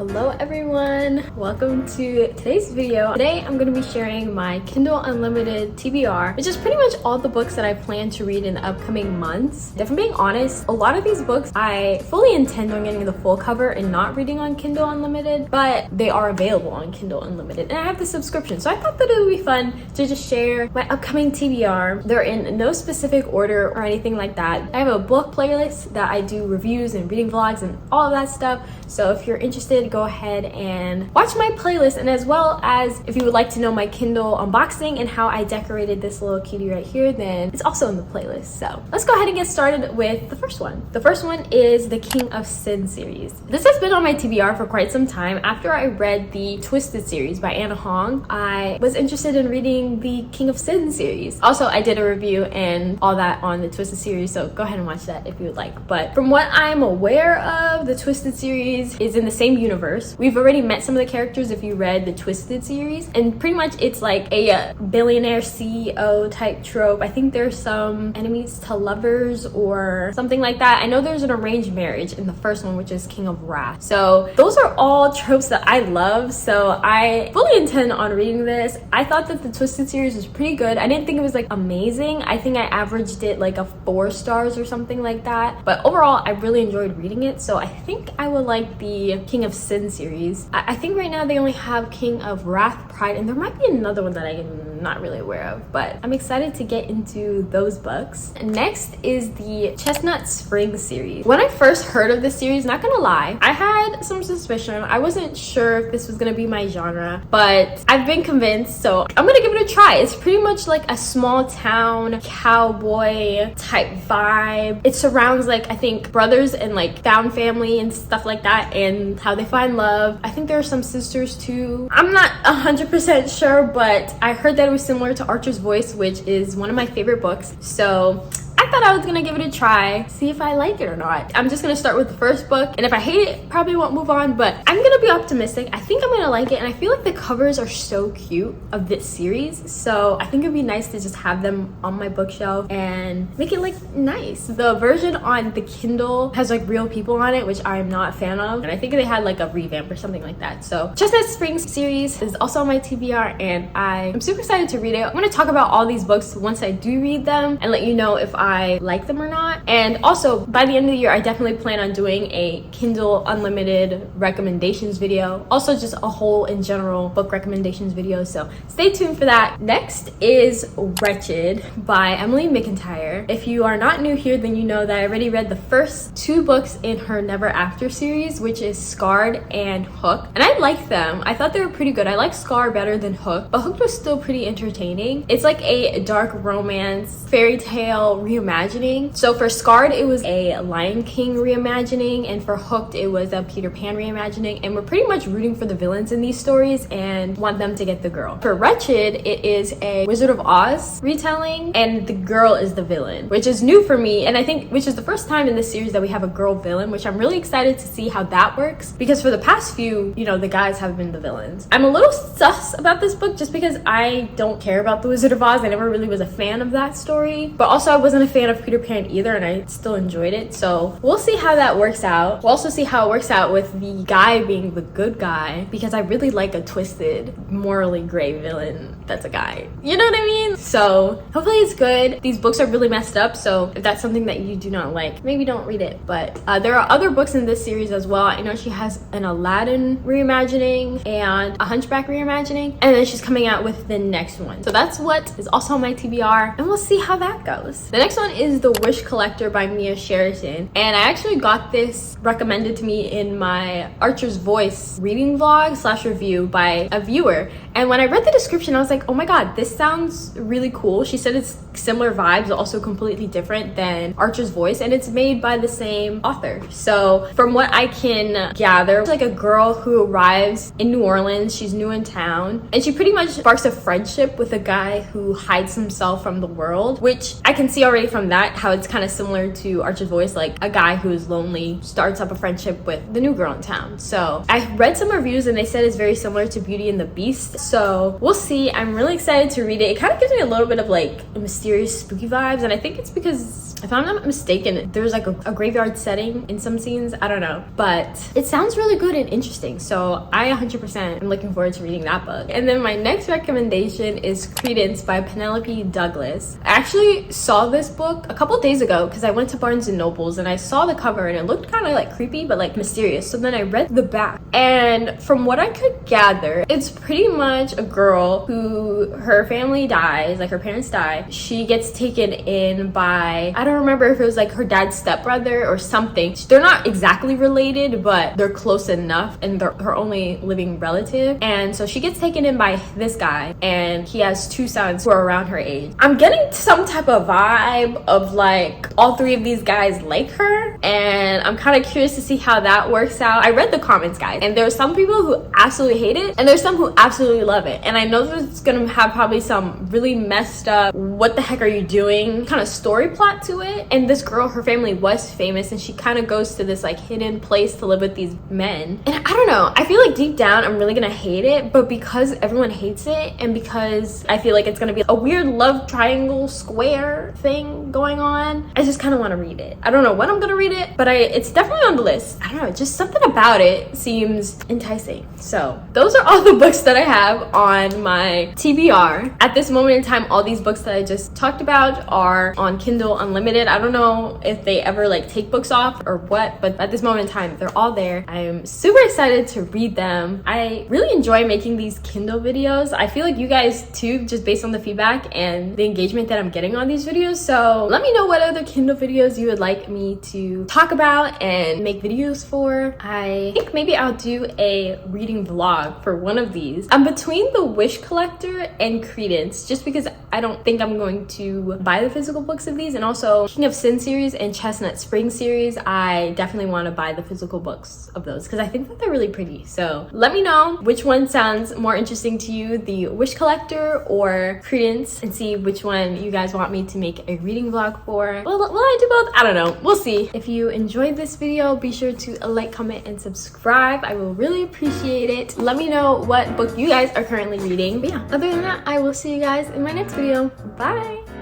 Hello everyone, welcome to today's video. Today I'm going to be sharing my Kindle Unlimited TBR, which is pretty much all the books that I plan to read in the upcoming months. If I'm being honest, a lot of these books I fully intend on getting the full cover and not reading on Kindle Unlimited, but they are available on Kindle Unlimited and I have the subscription, so I thought that it would be fun to just share my upcoming TBR. They're in no specific order or anything like that. I have a book playlist that I do reviews and reading vlogs and all of that stuff, so if you're interested, go ahead and watch my playlist, and as well as if you would like to know my Kindle unboxing and how I decorated this little cutie right here, then it's also in the playlist. So let's go ahead and get started with the first one. The first one is the King of Sin series. This has been on my TBR for quite some time. After I read the Twisted series by Anna Hong, I was interested in reading the King of Sin series. Also, I did a review and all that on the Twisted series, so go ahead and watch that if you would like. But from what I'm aware of, the Twisted series is in the same universe. We've already met some of the characters if you read the Twisted series, and pretty much it's like a billionaire CEO type trope. I think there's some enemies to lovers or something like that. I know there's an arranged marriage in the first one, which is King of Wrath. So those are all tropes that I love, so I fully intend on reading this. I thought that the Twisted series was pretty good. I didn't think it was like amazing. I think I averaged it like a 4 stars or something like that, but overall I really enjoyed reading it, so I think I would like the King of Sin series. I think right now they only have King of Wrath, Pride, and there might be another one that I'm not really aware of, but I'm excited to get into those books. Next is the Chestnut Springs series. When I first heard of this series, not gonna lie, I had some suspicion. I wasn't sure if this was gonna be my genre, but I've been convinced, so I'm gonna give it a try. It's pretty much like a small town cowboy type vibe. It surrounds like, I think, brothers and like found family and stuff like that, and how they find love. I think there are some sisters too. I'm not 100% sure, but I heard that it was similar to Archer's Voice, which is one of my favorite books. So I thought I was gonna give it a try, see if I like it or not. I'm just gonna start with the first book, and if I hate it, probably won't move on, but I'm gonna be optimistic. I think I'm gonna like it, and I feel like the covers are so cute of this series, so I think it'd be nice to just have them on my bookshelf and make it look nice. The version on the Kindle has like real people on it, which I'm not a fan of, and I think they had like a revamp or something like that. So Chestnut Springs series is also on my TBR, and I'm super excited to read it. I'm gonna talk about all these books once I do read them and let you know if I like them or not. And also by the end of the year, I definitely plan on doing a Kindle Unlimited recommendations video, also just a whole in general book recommendations video, so stay tuned for that. Next is Wretched by Emily McIntyre. If you are not new here, then you know that I already read the first 2 books in her Never After series, which is Scarred and Hook, and I liked them. I thought they were pretty good. I like Scar better than Hook, but Hook was still pretty entertaining. It's like a dark romance fairy tale reimagining. So for Scarred, it was a Lion King reimagining, and for Hooked, it was a Peter Pan reimagining, and we're pretty much rooting for the villains in these stories and want them to get the girl. For Wretched, it is a Wizard of Oz retelling, and the girl is the villain, which is new for me, and I think which is the first time in this series that we have a girl villain, which I'm really excited to see how that works, because for the past few, you know, the guys have been the villains. I'm a little sus about this book just because I don't care about the Wizard of Oz. I never really was a fan of that story, but also I wasn't a fan of Peter Pan either, and I still enjoyed it, so we'll see how that works out. We'll also see how it works out with the guy being the good guy, because I really like a twisted, morally gray villain that's a guy, you know what I mean? So hopefully it's good. These books are really messed up, so if that's something that you do not like, maybe don't read it. But there are other books in this series as well. I know she has an Aladdin reimagining and a Hunchback reimagining, and then she's coming out with the next one, so that's what is also on my TBR, and we'll see how that goes. The next one is The Wish Collector by Mia Sheraton, and I actually got this recommended to me in my Archer's Voice reading vlog / review by a viewer, and when I read the description, I was like, oh my god, this sounds really cool. She said it's similar vibes, also completely different than Archer's Voice, and it's made by the same author. So from what I can gather, it's like a girl who arrives in New Orleans. She's new in town, and she pretty much sparks a friendship with a guy who hides himself from the world, which I can see already from that how it's kind of similar to Archer's Voice, like a guy who's lonely starts up a friendship with the new girl in town. So I read some reviews and they said it's very similar to Beauty and the Beast, so we'll see. I'm really excited to read it. It kind of gives me a little bit of like mysterious spooky vibes, and I think it's because if I'm not mistaken, there's like a graveyard setting in some scenes. I don't know, but it sounds really good and interesting, so I 100% am looking forward to reading that book. And then my next recommendation is Credence by Penelope Douglas. I actually saw this book a couple days ago because I went to Barnes and Nobles and I saw the cover and it looked kind of like creepy but like mysterious. So then I read the back, and from what I could gather, it's pretty much a girl who her family dies, like her parents die. She gets taken in by, I don't remember if it was like her dad's stepbrother or something. They're not exactly related, but they're close enough, and they're her only living relative. And so she gets taken in by this guy, and he has two sons who are around her age. I'm getting some type of vibe of like all three of these guys like her, and I'm kind of curious to see how that works out. I read the comments, guys, and there's some people who absolutely hate it and there's some who absolutely love it. And I know that it's gonna have probably some really messed up, what the heck are you doing kind of story plot to it. And this girl, her family was famous, and she kind of goes to this like hidden place to live with these men. And I don't know, I feel like deep down I'm really gonna hate it, but because everyone hates it and because I feel like it's gonna be a weird love triangle square thing going on, I just kind of want to read it. I don't know when I'm gonna read it, but it's definitely on the list. I don't know, just something about it seems enticing. So those are all the books that I have on my TBR. At this moment in time, all these books that I just talked about are on Kindle Unlimited. I don't know if they ever like take books off or what, but at this moment in time, they're all there. I am super excited to read them. I really enjoy making these Kindle videos. I feel like you guys too, just based on the feedback and the engagement that I'm getting on these videos. So let me know what other Kindle videos you would like me to talk about and make videos for. I think maybe I'll do a reading vlog for one of these. I'm between The Wish Collector and Credence, just because I don't think I'm going to buy the physical books of these. And also King of Sin series and Chestnut Springs series, I definitely want to buy the physical books of those because I think that they're really pretty. So let me know which one sounds more interesting to you, The Wish Collector or Credence, and see which one you guys want me to make a reading vlog for. Will I do both? I don't know, we'll see. If you enjoyed this video, be sure to like, comment, and subscribe. I will really appreciate it. Let me know what book you guys are currently reading. But yeah, other than that, I will see you guys in my next video. Bye.